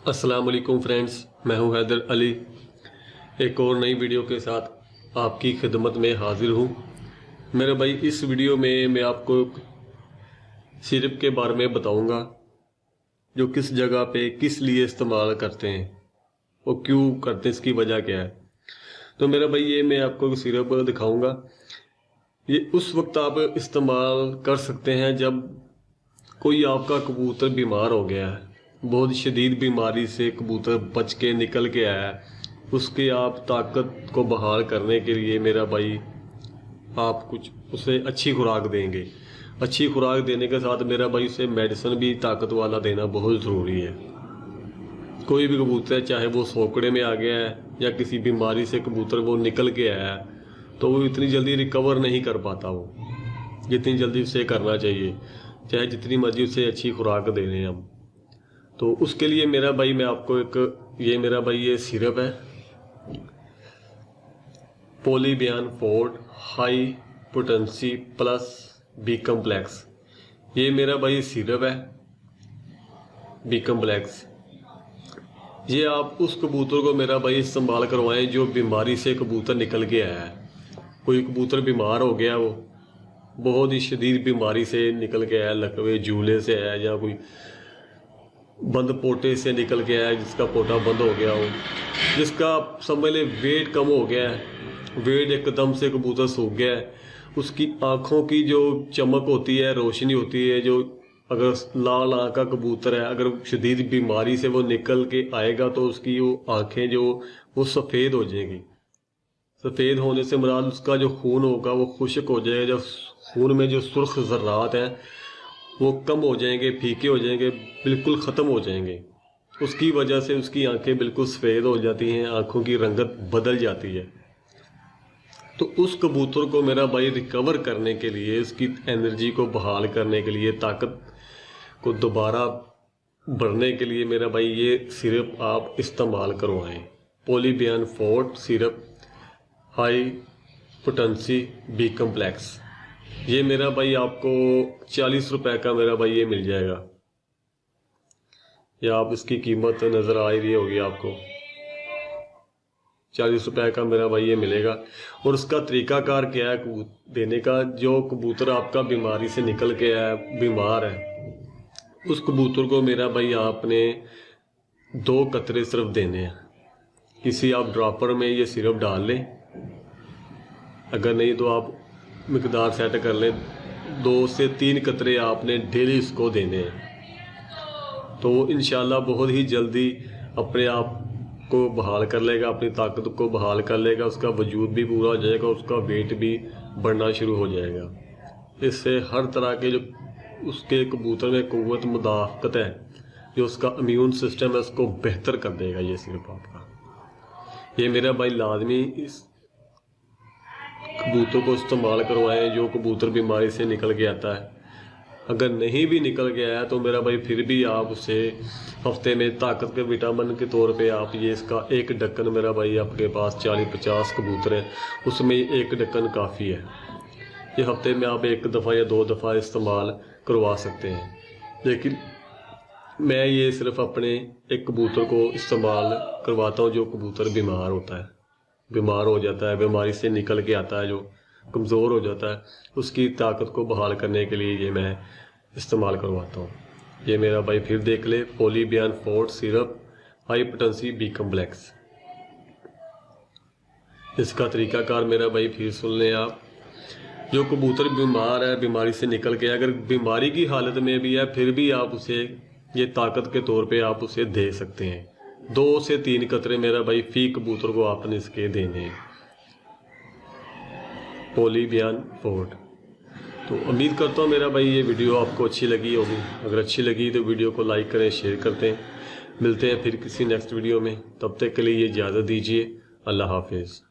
अस्सलाम वालेकुम फ्रेंड्स, मैं हूं हैदर अली। एक और नई वीडियो के साथ आपकी खिदमत में हाजिर हूं। मेरे भाई, इस वीडियो में मैं आपको सिरप के बारे में बताऊंगा जो किस जगह पे किस लिए इस्तेमाल करते हैं और क्यों करते हैं, इसकी वजह क्या है। तो मेरा भाई, ये मैं आपको सिरप दिखाऊंगा। ये उस वक्त आप इस्तेमाल कर सकते हैं जब कोई आपका कबूतर बीमार हो गया है, बहुत शदीद बीमारी से कबूतर बच के निकल के आया है। उसके आप ताकत को बहाल करने के लिए मेरा भाई आप कुछ उसे अच्छी खुराक देंगे। अच्छी खुराक देने के साथ मेरा भाई उसे मेडिसिन भी ताकत वाला देना बहुत ज़रूरी है। कोई भी कबूतर है, चाहे वो सोकड़े में आ गया है या किसी बीमारी से कबूतर वो निकल के आया है, तो वो इतनी जल्दी रिकवर नहीं कर पाता वो जितनी जल्दी उसे करना चाहिए, चाहे जितनी मर्जी उसे अच्छी खुराक दे रहे हैं हम। तो उसके लिए मेरा भाई मैं आपको ये सिरप है, Polybion forte high potency plus B complex. ये मेरा भाई सिरप है बी कम्प्लेक्स। ये आप उस कबूतर को मेरा भाई इस्तेमाल करवाएं जो बीमारी से कबूतर निकल के आया है। कोई कबूतर बीमार हो गया, वो बहुत ही शदीद बीमारी से निकल के आया, लकवे जूले से आया या कोई बंद पोटे से निकल के आया, जिसका पोटा बंद हो गया हो, जिसका समझ ले वेट कम हो गया है, वेट एकदम से कबूतर सूख गया है, उसकी आँखों की जो चमक होती है, रोशनी होती है, जो अगर लाल आँख का कबूतर है, अगर शदीद बीमारी से वो निकल के आएगा तो उसकी वो आँखें जो वो सफ़ेद हो जाएगी। सफ़ेद होने से मुराद उसका जो खून होगा वो खुश्क हो जाएगा, जब खून में जो सुर्ख ज़र्रात हैं वो कम हो जाएंगे, फीके हो जाएंगे, बिल्कुल ख़त्म हो जाएंगे। उसकी वजह से उसकी आंखें बिल्कुल सफ़ेद हो जाती हैं, आंखों की रंगत बदल जाती है। तो उस कबूतर को मेरा भाई रिकवर करने के लिए, उसकी एनर्जी को बहाल करने के लिए, ताकत को दोबारा बढ़ने के लिए मेरा भाई ये सिरप आप इस्तेमाल करवाएं। Polybion forte syrup high potency B complex. ये मेरा भाई आपको 40 रुपए का मेरा भाई ये मिल जाएगा, या आप इसकी कीमत नज़र आ ही रही होगी आपको। 40 रुपए का मेरा भाई ये मिलेगा। और उसका तरीकाकार क्या है देने का, जो कबूतर आपका बीमारी से निकल के आया, बीमार है, उस कबूतर को मेरा भाई आपने 2 कतरे सिर्फ देने हैं। किसी आप ड्रॉपर में ये सिरप डाल लें, अगर नहीं तो आप मिकदार सेट कर लें। 2 से 3 कतरे आपने डेली इसको देने हैं, तो वो इंशाल्लाह बहुत ही जल्दी अपने आप को बहाल कर लेगा, अपनी ताकत को बहाल कर लेगा, उसका वजूद भी पूरा हो जाएगा, उसका वेट भी बढ़ना शुरू हो जाएगा। इससे हर तरह के जो उसके कबूतर में क़ुव्वत मुदाफ़क़त है, जो उसका इम्यून सिस्टम है, उसको बेहतर कर देगा ये सिर्फ आपका। ये मेरा भाई लाजमी इस कबूतर को इस्तेमाल करवाएं जो कबूतर बीमारी से निकल के आता है। अगर नहीं भी निकल के आया तो मेरा भाई फिर भी आप उसे हफ्ते में ताकत के विटामिन के तौर पे आप ये इसका 1 ढक्कन, मेरा भाई आपके पास 40-50 कबूतर हैं, उसमें 1 ढक्कन काफ़ी है। ये हफ्ते में आप 1 दफ़ा या 2 दफ़ा इस्तेमाल करवा सकते हैं। लेकिन मैं ये सिर्फ अपने एक कबूतर को इस्तेमाल करवाता हूँ जो कबूतर बीमार होता है, बीमार हो जाता है, बीमारी से निकल के आता है, जो कमज़ोर हो जाता है, उसकी ताकत को बहाल करने के लिए ये मैं इस्तेमाल करवाता हूँ। ये मेरा भाई फिर देख ले, Polybion forte syrup high potency B complex. इसका तरीकाकार मेरा भाई फिर सुन लें आप। जो कबूतर बीमार है, बीमारी से निकल के, अगर बीमारी की हालत में भी है, फिर भी आप उसे ये ताकत के तौर पे आप उसे दे सकते हैं। 2 से 3 कतरे मेरा भाई फी कबूतर को आपने इसके देने हैं, पॉलीबियन फोर्ट। तो उम्मीद करता हूँ मेरा भाई ये वीडियो आपको अच्छी लगी होगी। अगर अच्छी लगी तो वीडियो को लाइक करें, शेयर करते हैं। मिलते हैं फिर किसी नेक्स्ट वीडियो में, तब तक के लिए ये इजाज़त दीजिए। अल्लाह हाफिज़।